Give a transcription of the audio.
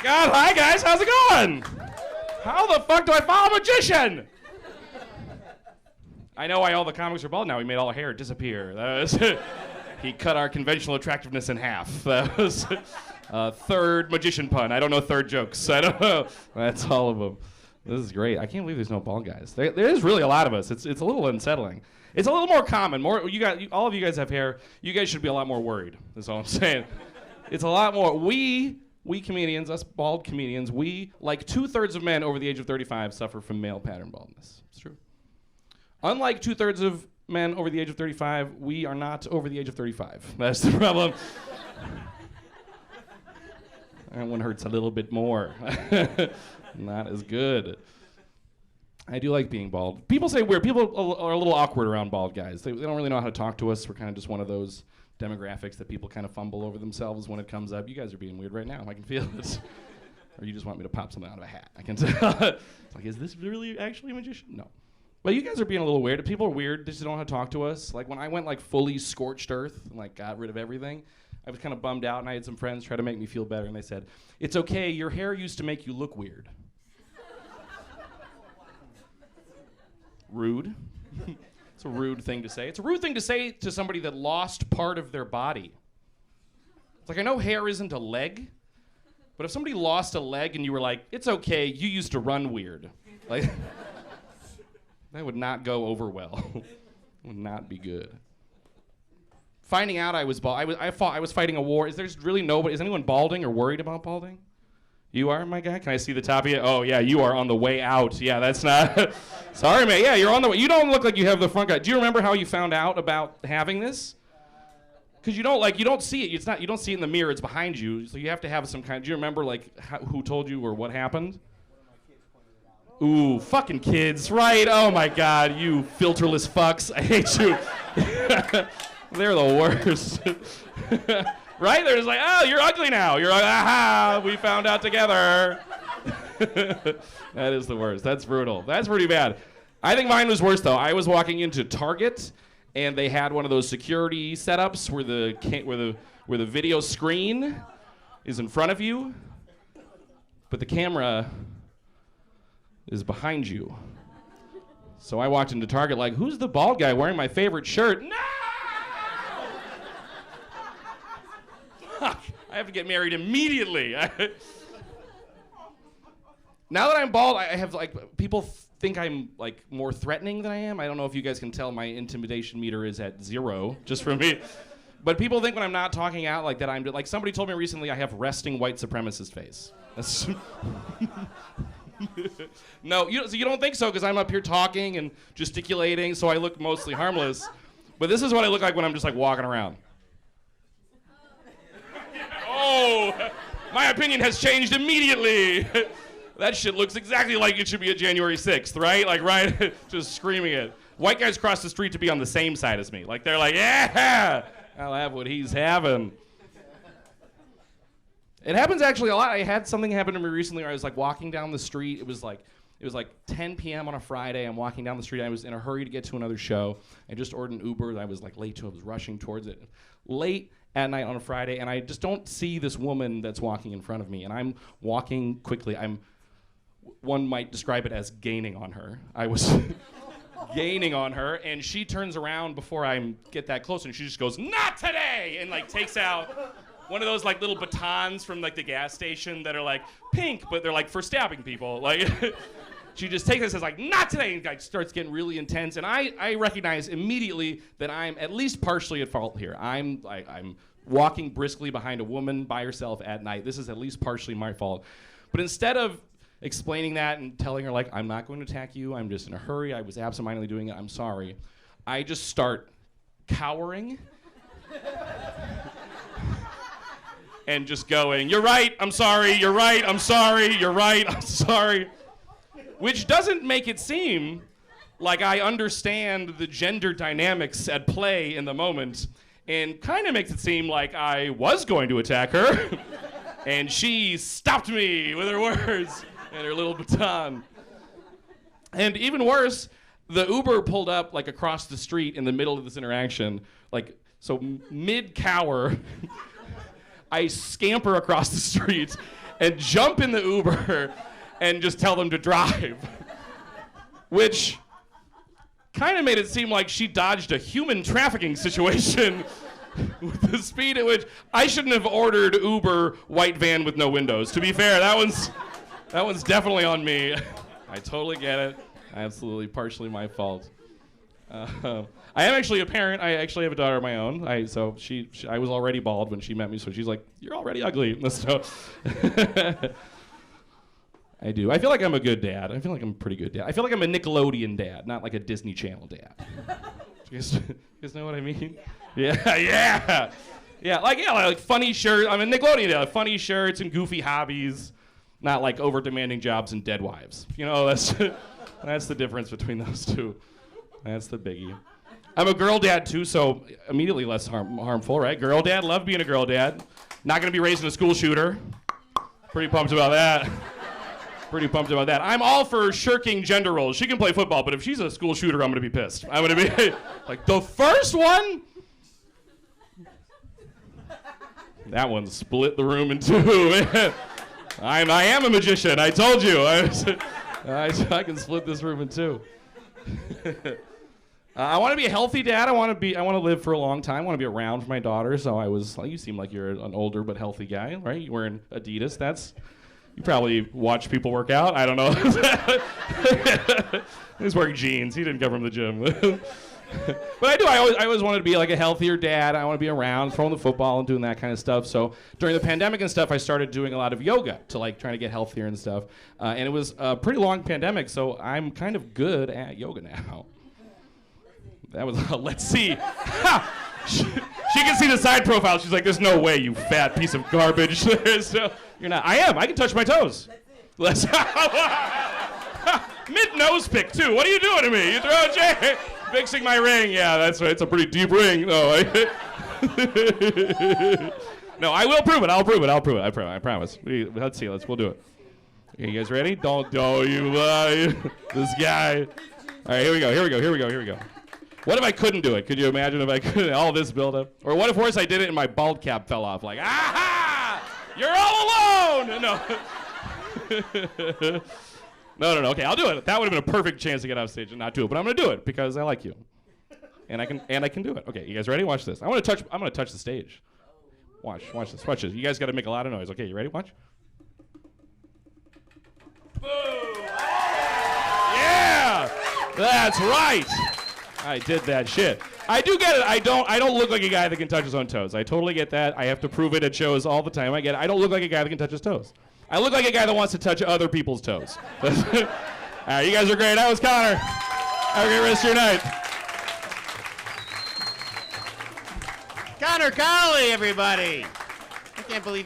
God, hi guys, how's it going? How the fuck do I follow a magician? I know why all the comics are bald now. He made all the hair disappear. He cut our conventional attractiveness in half. That was third magician pun. I don't know third jokes. I don't know. That's all of them. This is great. I can't believe there's no bald guys. There is really a lot of us. It's a little unsettling. It's a little more common. All of you guys have hair. You guys should be a lot more worried. That's all I'm saying. It's a lot more. We comedians, us bald comedians, we, like 2/3 of men over the age of 35, suffer from male pattern baldness. It's true. Unlike 2/3 of men over the age of 35, we are not over the age of 35. That's the problem. That one hurts a little bit more. Not as good. I do like being bald. People say weird. People are a little awkward around bald guys. They don't really know how to talk to us. We're kind of just one of those demographics that people kind of fumble over themselves when it comes up. You guys are being weird right now. I can feel it. Or you just want me to pop something out of a hat. I can tell. It's like, is this really actually a magician? No. But you guys are being a little weird. People are weird. They just don't know how to talk to us. Like when I went like fully scorched earth and like got rid of everything, I was kind of bummed out, and I had some friends try to make me feel better, and they said, "It's okay. Your hair used to make you look weird." Rude. It's a rude thing to say. It's a rude thing to say to somebody that lost part of their body. It's like, I know hair isn't a leg, but if somebody lost a leg and you were like, "It's okay. You used to run weird," like. That would not go over well. Would not be good. Finding out I was bald, I was fighting a war. Is anyone balding or worried about balding? You are, my guy? Can I see the top of you? Oh yeah, you are on the way out. Yeah, that's not. Sorry, man. Yeah, you're on the way. You don't look like you have the front guy. Do you remember how you found out about having this? Because you don't see it. You don't see it in the mirror. It's behind you. So you have to have some kind. Do you remember who told you or what happened? Ooh, fucking kids, right? Oh my God, you filterless fucks. I hate you. They're the worst. Right? They're just like, "Oh, you're ugly now." You're like, "Aha, we found out together." That is the worst. That's brutal. That's pretty bad. I think mine was worse though. I was walking into Target, and they had one of those security setups where the video screen is in front of you, but the camera is behind you. So I walked into Target like, "Who's the bald guy wearing my favorite shirt?" No! Fuck, I have to get married immediately. Now that I'm bald, I have people think I'm like more threatening than I am. I don't know if you guys can tell my intimidation meter is at 0 just for me. But people think when I'm not talking out like that, I'm like, somebody told me recently I have resting white supremacist face. That's No, you don't think so because I'm up here talking and gesticulating, so I look mostly harmless. But this is what I look like when I'm just like walking around. Oh, my opinion has changed immediately. That shit looks exactly like it should be a January 6th, right? Like, right? Just screaming it. White guys cross the street to be on the same side as me. Like, they're like, "Yeah, I'll have what he's having." It happens actually a lot. I had something happen to me recently where I was like walking down the street. It was like 10 p.m. on a Friday. I'm walking down the street. I was in a hurry to get to another show. I just ordered an Uber. I was like late to it. I was rushing towards it. Late at night on a Friday, and I just don't see this woman that's walking in front of me. And I'm walking quickly. One might describe it as gaining on her. I was gaining on her, and she turns around before I get that close, and she just goes, "Not today!" and like takes out one of those like little batons from like the gas station that are like pink, but they're like for stabbing people. Like she just takes it and says like, "Not today," and like starts getting really intense. And I recognize immediately that I'm at least partially at fault here. I'm walking briskly behind a woman by herself at night. This is at least partially my fault. But instead of explaining that and telling her like, "I'm not going to attack you, I'm just in a hurry, I was absentmindedly doing it, I'm sorry," I just start cowering. And just going, "You're right, I'm sorry, you're right, I'm sorry, you're right, I'm sorry." Which doesn't make it seem like I understand the gender dynamics at play in the moment, and kind of makes it seem like I was going to attack her, and she stopped me with her words and her little baton. And even worse, the Uber pulled up like across the street in the middle of this interaction, like, so mid-cower, I scamper across the street, and jump in the Uber and just tell them to drive. Which kind of made it seem like she dodged a human trafficking situation with the speed at which I shouldn't have ordered Uber white van with no windows. To be fair, that one's definitely on me. I totally get it. Absolutely, partially my fault. I am actually a parent. I actually have a daughter of my own. I was already bald when she met me, so she's like, "You're already ugly." So I do. I feel like I'm a good dad. I feel like I'm a pretty good dad. I feel like I'm a Nickelodeon dad, not like a Disney Channel dad. You guys know what I mean? Yeah. Like funny shirts. I'm a Nickelodeon dad. Funny shirts and goofy hobbies, not like over demanding jobs and dead wives. You know, that's the difference between those two. That's the biggie. I'm a girl dad too, so immediately less harmful, right? Girl dad, love being a girl dad. Not gonna be raising a school shooter. Pretty pumped about that. I'm all for shirking gender roles. She can play football, but if she's a school shooter, I'm gonna be pissed. I'm gonna be like, the first one? That one split the room in two. I am a magician, I told you. I can split this room in two. I want to be a healthy dad. I want to live for a long time. I want to be around for my daughter. So you seem like you're an older but healthy guy, right? You're wearing Adidas. You probably watch people work out. I don't know. He's wearing jeans. He didn't come from the gym. But I do. I always wanted to be like a healthier dad. I want to be around, throwing the football and doing that kind of stuff. So during the pandemic and stuff, I started doing a lot of yoga to like trying to get healthier and stuff. And it was a pretty long pandemic, so I'm kind of good at yoga now. That was, let's see. She can see the side profile. She's like, there's no way, you fat piece of garbage. So, you're not. I am. I can touch my toes. Let's mid-nose pick, too. What are you doing to me? You throw a chair. Fixing my ring. Yeah, that's right. It's a pretty deep ring. No, no, I will prove it. I'll prove it. I promise. Let's see. We'll do it. Okay, you guys ready? Don't you lie. This guy. All right, here we go. What if I couldn't do it? Could you imagine if I couldn't? All this buildup. Or what if worse, I did it and my bald cap fell off? Like, aha! You're all alone! No. No. Okay, I'll do it. That would have been a perfect chance to get off stage and not do it. But I'm going to do it because I like you. And I can do it. Okay, you guys ready? Watch this. I'm going to touch the stage. Watch this. You guys got to make a lot of noise. Okay, you ready? Watch. Boom! Yeah! That's right! I did that shit. I do get it. I don't look like a guy that can touch his own toes. I totally get that. I have to prove it at shows all the time. I get it. I don't look like a guy that can touch his toes. I look like a guy that wants to touch other people's toes. All right, you guys are great. That was Conor. Have a great rest of your night. Conor Cawley, everybody. I can't believe